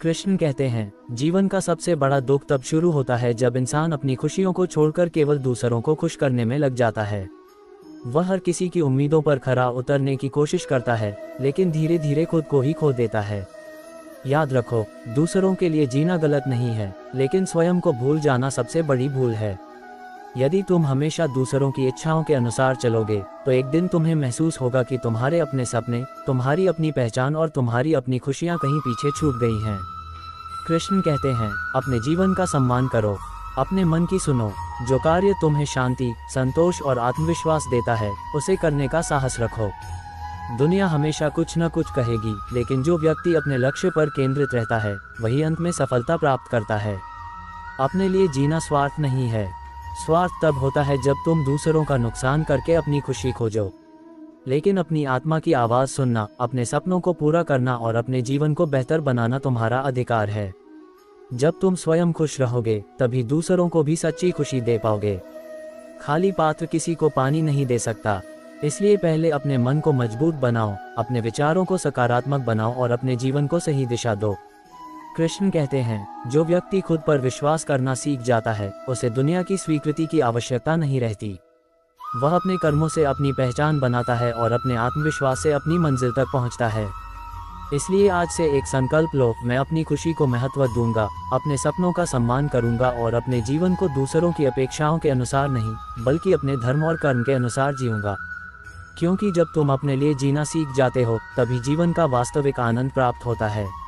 कृष्ण कहते हैं, जीवन का सबसे बड़ा दुख तब शुरू होता है जब इंसान अपनी खुशियों को छोड़कर केवल दूसरों को खुश करने में लग जाता है। वह हर किसी की उम्मीदों पर खरा उतरने की कोशिश करता है, लेकिन धीरे धीरे खुद को ही खो देता है। याद रखो, दूसरों के लिए जीना गलत नहीं है, लेकिन स्वयं को भूल जाना सबसे बड़ी भूल है। यदि तुम हमेशा दूसरों की इच्छाओं के अनुसार चलोगे, तो एक दिन तुम्हें महसूस होगा कि तुम्हारे अपने सपने, तुम्हारी अपनी पहचान और तुम्हारी अपनी खुशियां कहीं पीछे छूट गई हैं। कृष्ण कहते हैं, अपने जीवन का सम्मान करो, अपने मन की सुनो। जो कार्य तुम्हें शांति, संतोष और आत्मविश्वास देता है, उसे करने का साहस रखो। दुनिया हमेशा कुछ न कुछ कहेगी, लेकिन जो व्यक्ति अपने लक्ष्य पर केंद्रित रहता है, वही अंत में सफलता प्राप्त करता है। अपने लिए जीना स्वार्थ नहीं है। स्वार्थ तब होता है जब तुम दूसरों का नुकसान करके अपनी खुशी खोजो। लेकिन अपनी आत्मा की आवाज़ सुनना, अपने सपनों को पूरा करना और अपने जीवन को बेहतर बनाना तुम्हारा अधिकार है। जब तुम स्वयं खुश रहोगे, तभी दूसरों को भी सच्ची खुशी दे पाओगे। खाली पात्र किसी को पानी नहीं दे सकता, इसलिए पहले अपने मन को मजबूत बनाओ, अपने विचारों को सकारात्मक बनाओ और अपने जीवन को सही दिशा दो। कृष्ण कहते हैं, जो व्यक्ति खुद पर विश्वास करना सीख जाता है, उसे दुनिया की स्वीकृति की आवश्यकता नहीं रहती। वह अपने कर्मों से अपनी पहचान बनाता है और अपने आत्मविश्वास से अपनी मंजिल तक पहुंचता है। इसलिए आज से एक संकल्प लो, मैं अपनी खुशी को महत्व दूंगा, अपने सपनों का सम्मान करूंगा और अपने जीवन को दूसरों की अपेक्षाओं के अनुसार नहीं, बल्कि अपने धर्म और कर्म के अनुसार जीऊंगा। क्योंकि जब तुम अपने लिए जीना सीख जाते हो, तभी जीवन का वास्तविक आनंद प्राप्त होता है।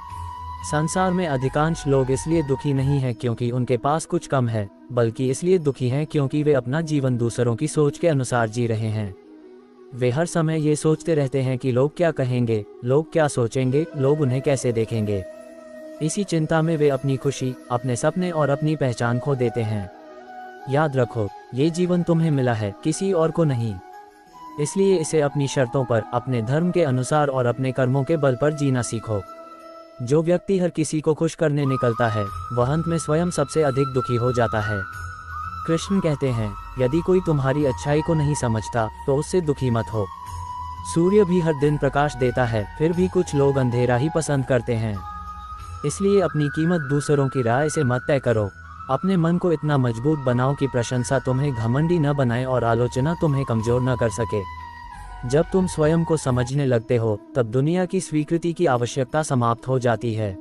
संसार में अधिकांश लोग इसलिए दुखी नहीं हैं क्योंकि उनके पास कुछ कम है, बल्कि इसलिए दुखी हैं क्योंकि वे अपना जीवन दूसरों की सोच के अनुसार जी रहे हैं। वे हर समय ये सोचते रहते हैं कि लोग क्या कहेंगे, लोग क्या सोचेंगे, लोग उन्हें कैसे देखेंगे। इसी चिंता में वे अपनी खुशी, अपने सपने और अपनी पहचान खो देते हैं। याद रखो, ये जीवन तुम्हें मिला है, किसी और को नहीं। इसलिए इसे अपनी शर्तों पर, अपने धर्म के अनुसार और अपने कर्मों के बल पर जीना सीखो। जो व्यक्ति हर किसी को खुश करने निकलता है, वह अंत में स्वयं सबसे अधिक दुखी हो जाता है। कृष्ण कहते हैं, यदि कोई तुम्हारी अच्छाई को नहीं समझता, तो उससे दुखी मत हो। सूर्य भी हर दिन प्रकाश देता है, फिर भी कुछ लोग अंधेरा ही पसंद करते हैं। इसलिए अपनी कीमत दूसरों की राय से मत तय करो। अपने मन को इतना मजबूत बनाओ कि प्रशंसा तुम्हें घमंडी न बनाए और आलोचना तुम्हें कमजोर न कर सके। जब तुम स्वयं को समझने लगते हो, तब दुनिया की स्वीकृति की आवश्यकता समाप्त हो जाती है।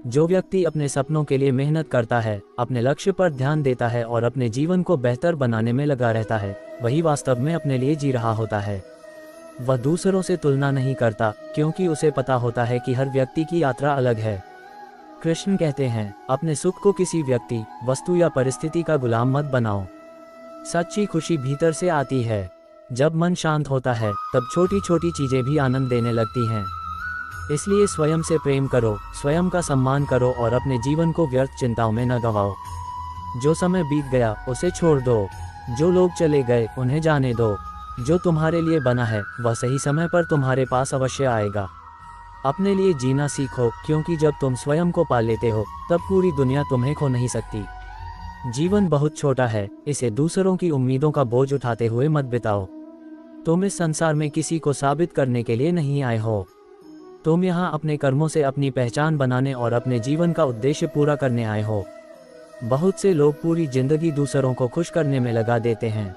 जो व्यक्ति अपने सपनों के लिए मेहनत करता है, अपने लक्ष्य पर ध्यान देता है और अपने जीवन को बेहतर बनाने में लगा रहता है, वही वास्तव में अपने लिए जी रहा होता है। वह दूसरों से तुलना नहीं करता, क्योंकि उसे पता होता है कि हर व्यक्ति की यात्रा अलग है। कृष्ण कहते हैं, अपने सुख को किसी व्यक्ति, वस्तु या परिस्थिति का गुलाम मत बनाओ। सच्ची खुशी भीतर से आती है। जब मन शांत होता है, तब छोटी छोटी चीजें भी आनंद देने लगती हैं। इसलिए स्वयं से प्रेम करो, स्वयं का सम्मान करो और अपने जीवन को व्यर्थ चिंताओं में न गवाओ। जो समय बीत गया, उसे छोड़ दो। जो लोग चले गए, उन्हें जाने दो। जो तुम्हारे लिए बना है, वह सही समय पर तुम्हारे पास अवश्य आएगा। अपने लिए जीना सीखो, क्योंकि जब तुम स्वयं को पा लेते हो, तब पूरी दुनिया तुम्हें खो नहीं सकती। जीवन बहुत छोटा है, इसे दूसरों की उम्मीदों का बोझ उठाते हुए मत बिताओ। तुम इस संसार में किसी को साबित करने के लिए नहीं आए हो। तुम यहाँ अपने कर्मों से अपनी पहचान बनाने और अपने जीवन का उद्देश्य पूरा करने आए हो। बहुत से लोग पूरी जिंदगी दूसरों को खुश करने में लगा देते हैं।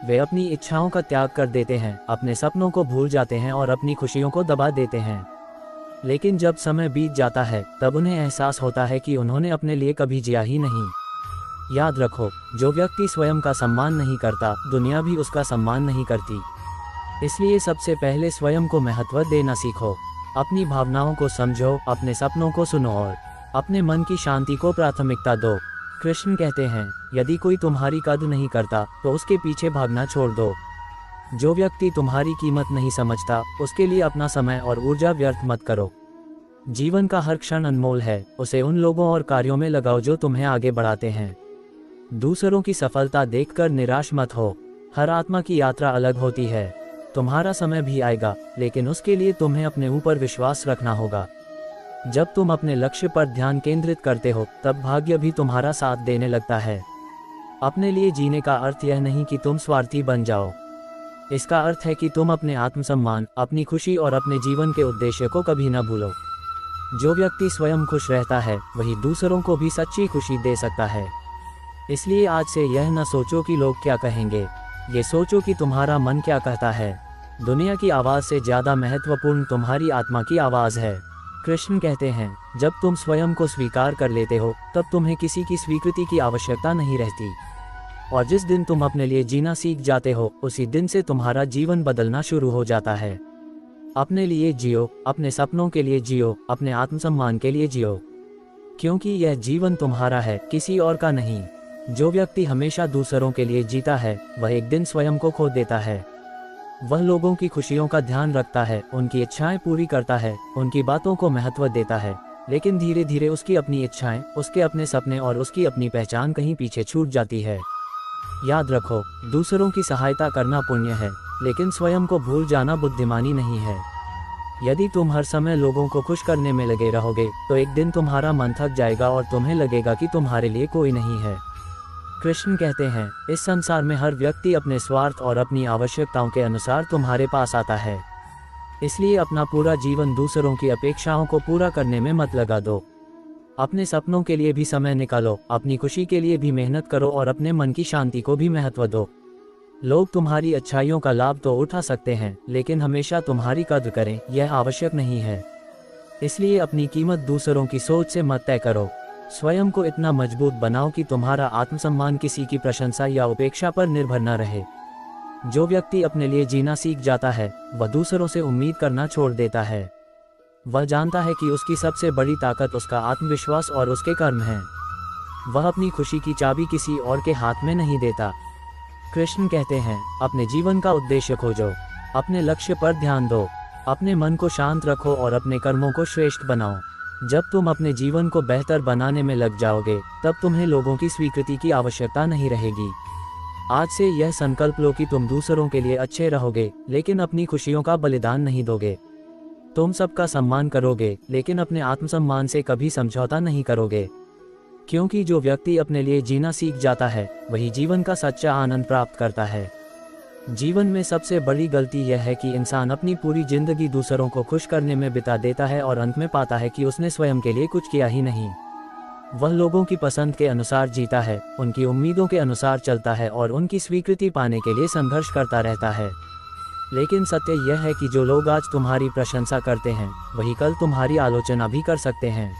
वे अपनी इच्छाओं का त्याग कर देते हैं, अपने सपनों को भूल जाते हैं और अपनी खुशियों को दबा देते हैं। लेकिन जब समय बीत जाता है, तब उन्हें एहसास होता है कि उन्होंने अपने लिए कभी जिया ही नहीं। याद रखो, जो व्यक्ति स्वयं का सम्मान नहीं करता, दुनिया भी उसका सम्मान नहीं करती। इसलिए सबसे पहले स्वयं को महत्व देना सीखो। अपनी भावनाओं को समझो, अपने सपनों को सुनो और अपने मन की शांति को प्राथमिकता दो। कृष्ण कहते हैं, यदि कोई तुम्हारी कद्र नहीं करता, तो उसके पीछे भागना छोड़ दो। जो व्यक्ति तुम्हारी कीमत नहीं समझता, उसके लिए अपना समय और ऊर्जा व्यर्थ मत करो। जीवन का हर क्षण अनमोल है, उसे उन लोगों और कार्यों में लगाओ जो तुम्हें आगे बढ़ाते हैं। दूसरों की सफलता देखकर निराश मत हो। हर आत्मा की यात्रा अलग होती है। तुम्हारा समय भी आएगा, लेकिन उसके लिए तुम्हें अपने ऊपर विश्वास रखना होगा। जब तुम अपने लक्ष्य पर ध्यान केंद्रित करते हो, तब भाग्य भी तुम्हारा साथ देने लगता है। अपने लिए जीने का अर्थ यह नहीं कि तुम स्वार्थी बन जाओ। इसका अर्थ है कि तुम अपने आत्मसम्मान, अपनी खुशी और अपने जीवन के उद्देश्य को कभी न भूलो। जो व्यक्ति स्वयं खुश रहता है वही दूसरों को भी सच्ची खुशी दे सकता है। इसलिए आज से यह न सोचो कि लोग क्या कहेंगे, ये सोचो कि तुम्हारा मन क्या कहता है। दुनिया की आवाज़ से ज़्यादा महत्वपूर्ण तुम्हारी आत्मा की आवाज़ है। कृष्ण कहते हैं, जब तुम स्वयं को स्वीकार कर लेते हो तब तुम्हें किसी की स्वीकृति की आवश्यकता नहीं रहती। और जिस दिन तुम अपने लिए जीना सीख जाते हो उसी दिन से तुम्हारा जीवन बदलना शुरू हो जाता है। अपने लिए जियो, अपने सपनों के लिए जियो, अपने आत्मसम्मान के लिए जियो, क्योंकि यह जीवन तुम्हारा है, किसी और का नहीं। जो व्यक्ति हमेशा दूसरों के लिए जीता है वह एक दिन स्वयं को खो देता है। वह लोगों की खुशियों का ध्यान रखता है, उनकी इच्छाएं पूरी करता है, उनकी बातों को महत्व देता है, लेकिन धीरे धीरे उसकी अपनी इच्छाएं, उसके अपने सपने और उसकी अपनी पहचान कहीं पीछे छूट जाती है। याद रखो, दूसरों की सहायता करना पुण्य है, लेकिन स्वयं को भूल जाना बुद्धिमानी नहीं है। यदि तुम हर समय लोगों को खुश करने में लगे रहोगे तो एक दिन तुम्हारा मन थक जाएगा और तुम्हें लगेगा कि तुम्हारे लिए कोई नहीं है। कृष्ण कहते हैं, इस संसार में हर व्यक्ति अपने स्वार्थ और अपनी आवश्यकताओं के अनुसार तुम्हारे पास आता है। इसलिए अपना पूरा जीवन दूसरों की अपेक्षाओं को पूरा करने में मत लगा दो। अपने सपनों के लिए भी समय निकालो, अपनी खुशी के लिए भी मेहनत करो और अपने मन की शांति को भी महत्व दो। लोग तुम्हारी अच्छाइयों का लाभ तो उठा सकते हैं, लेकिन हमेशा तुम्हारी कद्र करें यह आवश्यक नहीं है। इसलिए अपनी कीमत दूसरों की सोच से मत तय करो। स्वयं को इतना मजबूत बनाओ कि तुम्हारा आत्मसम्मान किसी की प्रशंसा या उपेक्षा पर निर्भर न रहे। जो व्यक्ति अपने लिए जीना सीख जाता है वह दूसरों से उम्मीद करना छोड़ देता है। वह जानता है कि उसकी सबसे बड़ी ताकत उसका आत्मविश्वास और उसके कर्म हैं। वह अपनी खुशी की चाबी किसी और के हाथ में नहीं देता। कृष्ण कहते हैं, अपने जीवन का उद्देश्य खोजो, अपने लक्ष्य पर ध्यान दो, अपने मन को शांत रखो और अपने कर्मों को श्रेष्ठ बनाओ। जब तुम अपने जीवन को बेहतर बनाने में लग जाओगे तब तुम्हें लोगों की स्वीकृति की आवश्यकता नहीं रहेगी। आज से यह संकल्प लो कि तुम दूसरों के लिए अच्छे रहोगे, लेकिन अपनी खुशियों का बलिदान नहीं दोगे। तुम सबका सम्मान करोगे, लेकिन अपने आत्मसम्मान से कभी समझौता नहीं करोगे, क्योंकि जो व्यक्ति अपने लिए जीना सीख जाता है वही जीवन का सच्चा आनंद प्राप्त करता है। जीवन में सबसे बड़ी गलती यह है कि इंसान अपनी पूरी जिंदगी दूसरों को खुश करने में बिता देता है और अंत में पाता है कि उसने स्वयं के लिए कुछ किया ही नहीं। वह लोगों की पसंद के अनुसार जीता है, उनकी उम्मीदों के अनुसार चलता है और उनकी स्वीकृति पाने के लिए संघर्ष करता रहता है। लेकिन सत्य यह है कि जो लोग आज तुम्हारी प्रशंसा करते हैं वही कल तुम्हारी आलोचना भी कर सकते हैं।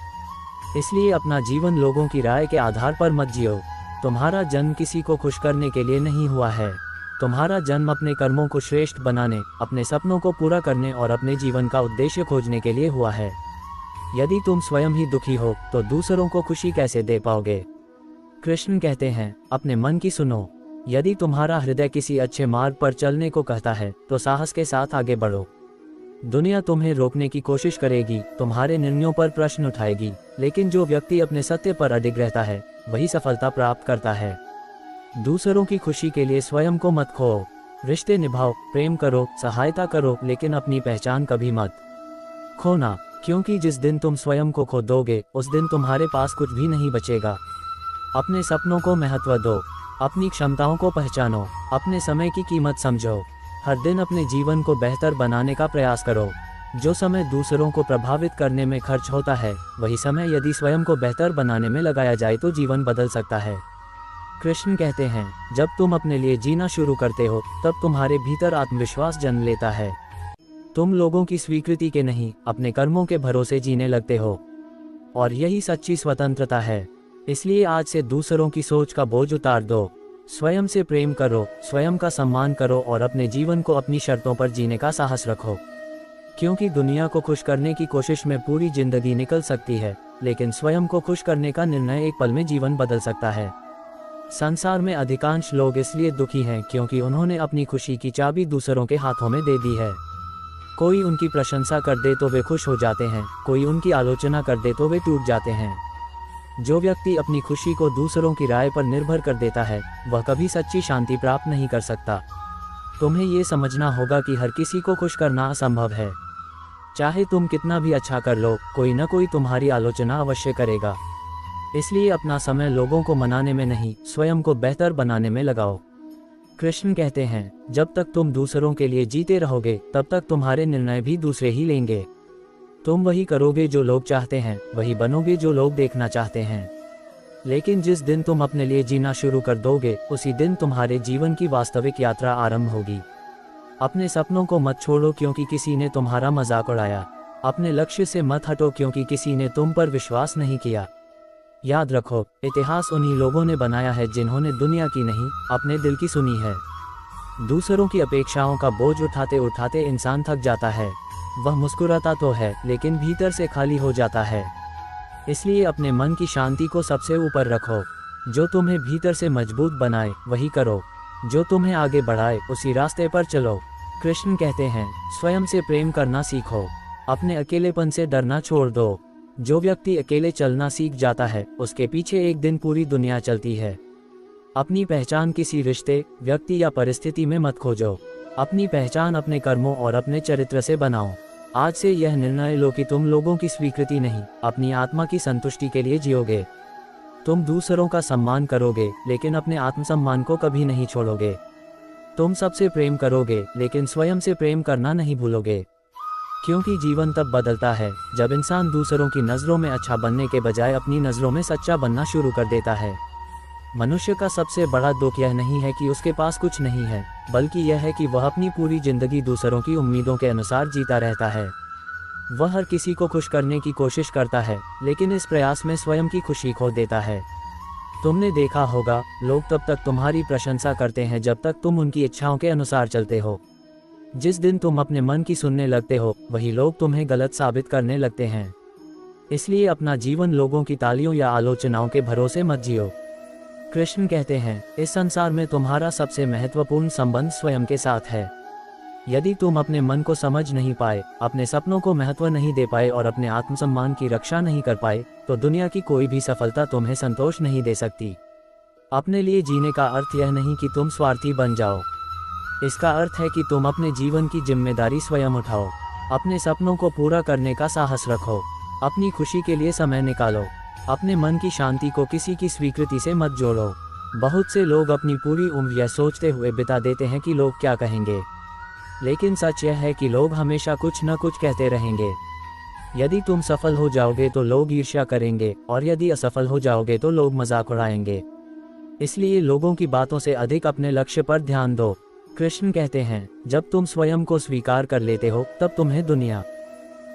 इसलिए अपना जीवन लोगों की राय के आधार पर मत जियो। तुम्हारा जन्म किसी को खुश करने के लिए नहीं हुआ है। तुम्हारा जन्म अपने कर्मों को श्रेष्ठ बनाने, अपने सपनों को पूरा करने और अपने जीवन का उद्देश्य खोजने के लिए हुआ है। यदि तुम स्वयं ही दुखी हो तो दूसरों को खुशी कैसे दे पाओगे। कृष्ण कहते हैं, अपने मन की सुनो। यदि तुम्हारा हृदय किसी अच्छे मार्ग पर चलने को कहता है तो साहस के साथ आगे बढ़ो। दुनिया तुम्हें रोकने की कोशिश करेगी, तुम्हारे निर्णयों पर प्रश्न उठाएगी, लेकिन जो व्यक्ति अपने सत्य पर अडिग रहता है वही सफलता प्राप्त करता है। दूसरों की खुशी के लिए स्वयं को मत खोओ। रिश्ते निभाओ, प्रेम करो, सहायता करो, लेकिन अपनी पहचान कभी मत खोना, क्योंकि जिस दिन तुम स्वयं को खो दोगे उस दिन तुम्हारे पास कुछ भी नहीं बचेगा। अपने सपनों को महत्व दो, अपनी क्षमताओं को पहचानो, अपने समय की कीमत समझो। हर दिन अपने जीवन को बेहतर बनाने का प्रयास करो। जो समय दूसरों को प्रभावित करने में खर्च होता है वही समय यदि स्वयं को बेहतर बनाने में लगाया जाए तो जीवन बदल सकता है। कृष्ण कहते हैं, जब तुम अपने लिए जीना शुरू करते हो तब तुम्हारे भीतर आत्मविश्वास जन्म लेता है। तुम लोगों की स्वीकृति के नहीं, अपने कर्मों के भरोसे जीने लगते हो, और यही सच्ची स्वतंत्रता है। इसलिए आज से दूसरों की सोच का बोझ उतार दो। स्वयं से प्रेम करो, स्वयं का सम्मान करो और अपने जीवन को अपनी शर्तों पर जीने का साहस रखो। क्योंकि दुनिया को खुश करने की कोशिश में पूरी जिंदगी निकल सकती है, लेकिन स्वयं को खुश करने का निर्णय एक पल में जीवन बदल सकता है। संसार में अधिकांश लोग इसलिए दुखी हैं क्योंकि उन्होंने अपनी खुशी की चाबी दूसरों के हाथों में दे दी है। कोई उनकी प्रशंसा कर दे तो वे खुश हो जाते हैं, कोई उनकी आलोचना कर दे तो वे टूट जाते हैं। जो व्यक्ति अपनी खुशी को दूसरों की राय पर निर्भर कर देता है वह कभी सच्ची शांति प्राप्त नहीं कर सकता। तुम्हें ये समझना होगा कि हर किसी को खुश करना असंभव है। चाहे तुम कितना भी अच्छा कर लो, कोई न कोई तुम्हारी आलोचना अवश्य करेगा। इसलिए अपना समय लोगों को मनाने में नहीं, स्वयं को बेहतर बनाने में लगाओ। कृष्ण कहते हैं, जब तक तुम दूसरों के लिए जीते रहोगे तब तक तुम्हारे निर्णय भी दूसरे ही लेंगे। तुम वही करोगे जो लोग चाहते हैं, वही बनोगे जो लोग देखना चाहते हैं। लेकिन जिस दिन तुम अपने लिए जीना शुरू कर दोगे, उसी दिन तुम्हारे जीवन की वास्तविक यात्रा आरंभ होगी। अपने सपनों को मत छोड़ो क्योंकि किसी ने तुम्हारा मजाक उड़ाया। अपने लक्ष्य से मत हटो क्योंकि किसी ने तुम पर विश्वास नहीं किया। याद रखो, इतिहास उन्हीं लोगों ने बनाया है जिन्होंने दुनिया की नहीं, अपने दिल की सुनी है। दूसरों की अपेक्षाओं का बोझ उठाते उठाते इंसान थक जाता है। वह मुस्कुराता तो है लेकिन भीतर से खाली हो जाता है। इसलिए अपने मन की शांति को सबसे ऊपर रखो। जो तुम्हें भीतर से मजबूत बनाए वही करो। जो तुम्हें आगे बढ़ाए उसी रास्ते पर चलो। कृष्ण कहते हैं, स्वयं से प्रेम करना सीखो। अपने अकेलेपन से डरना छोड़ दो। जो व्यक्ति अकेले चलना सीख जाता है, उसके पीछे एक दिन पूरी दुनिया चलती है। अपनी पहचान किसी रिश्ते, व्यक्ति या परिस्थिति में मत खोजो। अपनी पहचान अपने कर्मों और अपने चरित्र से बनाओ। आज से यह निर्णय लो कि तुम लोगों की स्वीकृति नहीं, अपनी आत्मा की संतुष्टि के लिए जियोगे। तुम दूसरों का सम्मान करोगे लेकिन अपने आत्मसम्मान को कभी नहीं छोड़ोगे। तुम सबसे प्रेम करोगे लेकिन स्वयं से प्रेम करना नहीं भूलोगे। क्योंकि जीवन तब बदलता है जब इंसान दूसरों की नज़रों में अच्छा बनने के बजाय अपनी नज़रों में सच्चा बनना शुरू कर देता है। मनुष्य का सबसे बड़ा दुख यह नहीं है कि उसके पास कुछ नहीं है, बल्कि यह है कि वह अपनी पूरी जिंदगी दूसरों की उम्मीदों के अनुसार जीता रहता है। वह हर किसी को खुश करने की कोशिश करता है, लेकिन इस प्रयास में स्वयं की खुशी खो देता है। तुमने देखा होगा, लोग तब तक तुम्हारी प्रशंसा करते हैं जब तक तुम उनकी इच्छाओं के अनुसार चलते हो। जिस दिन तुम अपने मन की सुनने लगते हो, वही लोग तुम्हें गलत साबित करने लगते हैं। इसलिए अपना जीवन लोगों की तालियों या आलोचनाओं के भरोसे मत जियो। कृष्ण कहते हैं, इस संसार में तुम्हारा सबसे महत्वपूर्ण संबंध स्वयं के साथ है। यदि तुम अपने मन को समझ नहीं पाए, अपने सपनों को महत्व नहीं दे पाए और अपने आत्मसम्मान की रक्षा नहीं कर पाए, तो दुनिया की कोई भी सफलता तुम्हें संतोष नहीं दे सकती। अपने लिए जीने का अर्थ यह नहीं कि तुम स्वार्थी बन जाओ। इसका अर्थ है कि तुम अपने जीवन की जिम्मेदारी स्वयं उठाओ। अपने सपनों को पूरा करने का साहस रखो। अपनी खुशी के लिए समय निकालो। अपने मन की शांति को किसी की स्वीकृति से मत जोड़ो। बहुत से लोग अपनी पूरी उम्र यह सोचते हुए बिता देते हैं कि लोग क्या कहेंगे, लेकिन सच यह है कि लोग हमेशा कुछ न कुछ कहते रहेंगे। यदि तुम सफल हो जाओगे तो लोग ईर्ष्या करेंगे, और यदि असफल हो जाओगे तो लोग मजाक उड़ाएंगे। इसलिए लोगों की बातों से अधिक अपने लक्ष्य पर ध्यान दो। कृष्ण कहते हैं, जब तुम स्वयं को स्वीकार कर लेते हो, तब तुम्हें दुनिया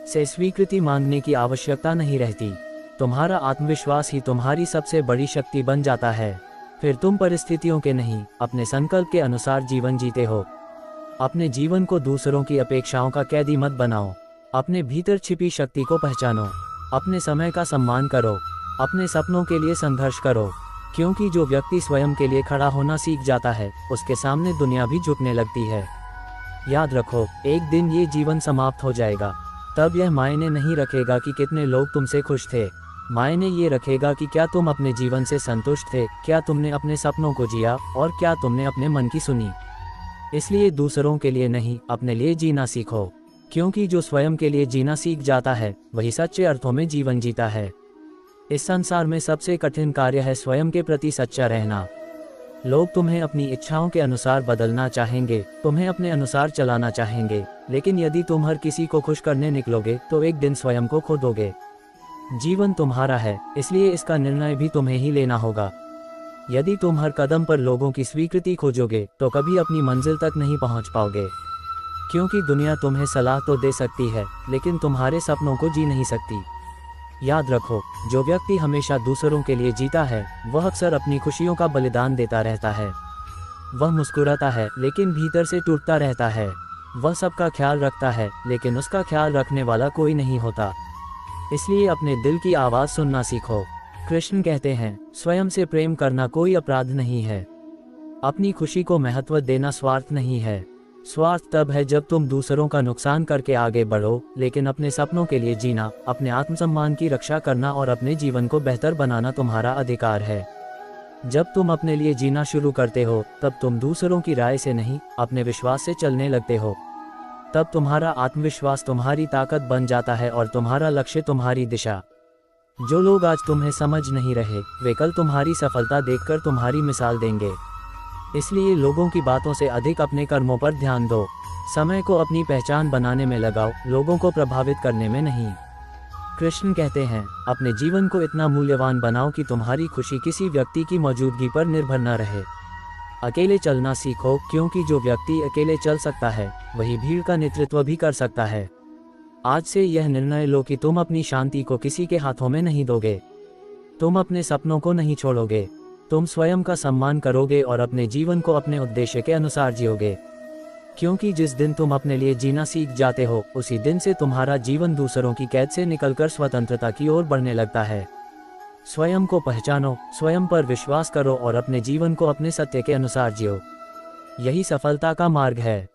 से स्वीकृति मांगने की आवश्यकता नहीं रहती। तुम्हारा आत्मविश्वास ही तुम्हारी सबसे बड़ी शक्ति बन जाता है। फिर तुम परिस्थितियों के नहीं, अपने संकल्प के अनुसार जीवन जीते हो। अपने जीवन को दूसरों की अपेक्षाओं का कैदी मत बनाओ। अपने भीतर छिपी शक्ति को पहचानो। अपने समय का सम्मान करो। अपने सपनों के लिए संघर्ष करो, क्योंकि जो व्यक्ति स्वयं के लिए खड़ा होना सीख जाता है, उसके सामने दुनिया भी झुकने लगती है। याद रखो, एक दिन ये जीवन समाप्त हो जाएगा। तब यह मायने नहीं रखेगा कि कितने लोग तुमसे खुश थे। मायने ये रखेगा कि क्या तुम अपने जीवन से संतुष्ट थे, क्या तुमने अपने सपनों को जिया, और क्या तुमने अपने मन की सुनी। इसलिए दूसरों के लिए नहीं, अपने लिए जीना सीखो, क्योंकि जो स्वयं के लिए जीना सीख जाता है, वही सच्चे अर्थों में जीवन जीता है। इस संसार में सबसे कठिन कार्य है स्वयं के प्रति सच्चा रहना। लोग तुम्हें अपनी इच्छाओं के अनुसार बदलना चाहेंगे, तुम्हें अपने अनुसार चलाना चाहेंगे, लेकिन यदि तुम हर किसी को खुश करने निकलोगे तो एक दिन स्वयं को खो दोगे। जीवन तुम्हारा है, इसलिए इसका निर्णय भी तुम्हें ही लेना होगा। यदि तुम हर कदम पर लोगों की स्वीकृति खोजोगे तो कभी अपनी मंजिल तक नहीं पहुंच पाओगे, क्योंकि दुनिया तुम्हें सलाह तो दे सकती है, लेकिन तुम्हारे सपनों को जी नहीं सकती। याद रखो, जो व्यक्ति हमेशा दूसरों के लिए जीता है, वह अक्सर अपनी खुशियों का बलिदान देता रहता है। वह मुस्कुराता है लेकिन भीतर से टूटता रहता है। वह सबका ख्याल रखता है, लेकिन उसका ख्याल रखने वाला कोई नहीं होता। इसलिए अपने दिल की आवाज़ सुनना सीखो। कृष्ण कहते हैं, स्वयं से प्रेम करना कोई अपराध नहीं है। अपनी खुशी को महत्व देना स्वार्थ नहीं है। स्वार्थ तब है जब तुम दूसरों का नुकसान करके आगे बढ़ो, लेकिन अपने सपनों के लिए जीना, अपने आत्मसम्मान की रक्षा करना और अपने जीवन को बेहतर बनाना तुम्हारा अधिकार है। जब तुम अपने लिए जीना शुरू करते हो, तब तुम दूसरों की राय से नहीं, अपने विश्वास से चलने लगते हो। तब तुम्हारा आत्मविश्वास तुम्हारी ताकत बन जाता है और तुम्हारा लक्ष्य तुम्हारी दिशा। जो लोग आज तुम्हें समझ नहीं रहे, वे कल तुम्हारी सफलता देखकर तुम्हारी मिसाल देंगे। इसलिए लोगों की बातों से अधिक अपने कर्मों पर ध्यान दो। समय को अपनी पहचान बनाने में लगाओ, लोगों को प्रभावित करने में नहीं। कृष्ण कहते हैं, अपने जीवन को इतना मूल्यवान बनाओ कि तुम्हारी खुशी किसी व्यक्ति की मौजूदगी पर निर्भर न रहे। अकेले चलना सीखो, क्योंकि जो व्यक्ति अकेले चल सकता है वही भीड़ का नेतृत्व भी कर सकता है। आज से यह निर्णय लो कि तुम अपनी शांति को किसी के हाथों में नहीं दोगे। तुम अपने सपनों को नहीं छोड़ोगे। तुम स्वयं का सम्मान करोगे और अपने जीवन को अपने उद्देश्य के अनुसार जियोगे। क्योंकि जिस दिन तुम अपने लिए जीना सीख जाते हो, उसी दिन से तुम्हारा जीवन दूसरों की कैद से निकलकर स्वतंत्रता की ओर बढ़ने लगता है। स्वयं को पहचानो, स्वयं पर विश्वास करो और अपने जीवन को अपने सत्य के अनुसार जियो। यही सफलता का मार्ग है।